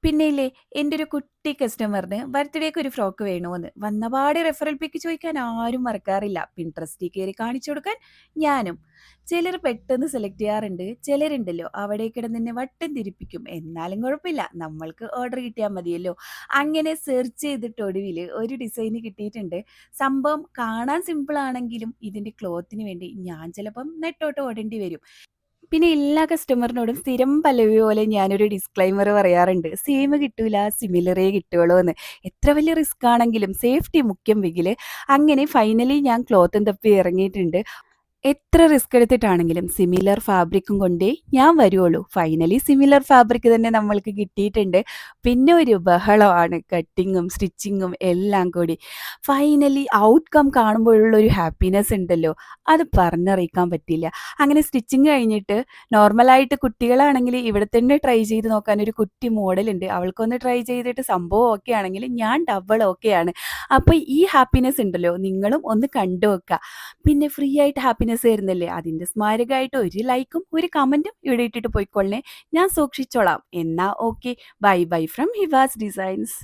പിന്നെയില്ലേ, എൻ്റെ ഒരു കുട്ടി കസ്റ്റമറിന് ബർത്ത്ഡേക്ക് ഒരു ഫ്രോക്ക് വേണോന്ന് വന്നപാടെ റെഫറൽ പിക്ക് ചോദിക്കാൻ ആരും മറക്കാറില്ല. പിൻട്രസ്റ്റിൽ കയറി കാണിച്ചു കൊടുക്കാൻ ഞാനും. ചിലർ പെട്ടെന്ന് സെലക്ട് ചെയ്യാറുണ്ട്, ചിലരുണ്ടല്ലോ അവിടെ കിടന്നെ വട്ടം തിരിപ്പിക്കും. എന്നാലും കുഴപ്പമില്ല, നമ്മൾക്ക് ഓർഡർ കിട്ടിയാൽ മതിയല്ലോ. അങ്ങനെ സെർച്ച് ചെയ്തിട്ട് ഒടുവിൽ ഒരു ഡിസൈന് കിട്ടിയിട്ടുണ്ട്. സംഭവം കാണാൻ സിമ്പിൾ ആണെങ്കിലും ഇതിൻ്റെ ക്ലോത്തിന് വേണ്ടി ഞാൻ ചിലപ്പം നെട്ടോട്ട് ഓടേണ്ടി വരും. പിന്നെ എല്ലാ കസ്റ്റമറിനോടും സ്ഥിരം പല്ലവി പോലെ ഞാനൊരു ഡിസ്ക്ലൈമർ പറയാറുണ്ട്. സെയിം കിട്ടൂല, സിമിലറേ കിട്ടുള്ളൂ എന്ന്. എത്ര വലിയ റിസ്ക് ആണെങ്കിലും സേഫ്റ്റി മുഖ്യം വെങ്കില്. അങ്ങനെ ഫൈനലി ഞാൻ ക്ലോത്തും തപ്പി ഇറങ്ങിയിട്ടുണ്ട്. എത്ര റിസ്ക് എടുത്തിട്ടാണെങ്കിലും സിമിലർ ഫാബ്രിക്കും കൊണ്ടേ ഞാൻ വരുവുള്ളൂ. ഫൈനലി സിമിലർ ഫാബ്രിക് തന്നെ നമ്മൾക്ക് കിട്ടിയിട്ടുണ്ട്. പിന്നെ ഒരു ബഹളമാണ് കട്ടിങ്ങും സ്റ്റിച്ചിങ്ങും എല്ലാം കൂടി. ഫൈനലി ഔട്ട്കം കാണുമ്പോഴുള്ള ഒരു ഹാപ്പിനെസ് ഉണ്ടല്ലോ, അത് പറഞ്ഞറിയിക്കാൻ പറ്റില്ല. അങ്ങനെ സ്റ്റിച്ചിങ് കഴിഞ്ഞിട്ട് നോർമലായിട്ട് കുട്ടികളാണെങ്കിൽ ഇവിടെ തന്നെ ട്രൈ ചെയ്ത് നോക്കാൻ ഒരു കുട്ടി മോഡലുണ്ട്. അവൾക്കൊന്ന് ട്രൈ ചെയ്തിട്ട് സംഭവം ഓക്കെ ആണെങ്കിൽ ഞാൻ ഡബിൾ ഓക്കെയാണ്. അപ്പോൾ ഈ ഹാപ്പിനെസ് ഉണ്ടല്ലോ, നിങ്ങളും ഒന്ന് കണ്ടു വെക്കുക. പിന്നെ ഫ്രീ ആയിട്ട് ഹാപ്പിനെസ് തരുന്നില്ലേ, അതിൻ്റെ സ്മാരകമായിട്ട് ഒരു ലൈക്കും ഒരു കമൻറ്റും ഇവിടെ ഇട്ടിട്ട് പോയിക്കൊള്ളണേ. ഞാൻ സൂക്ഷിച്ചോളാം. എന്നാ okay, bye bye from Hivas designs.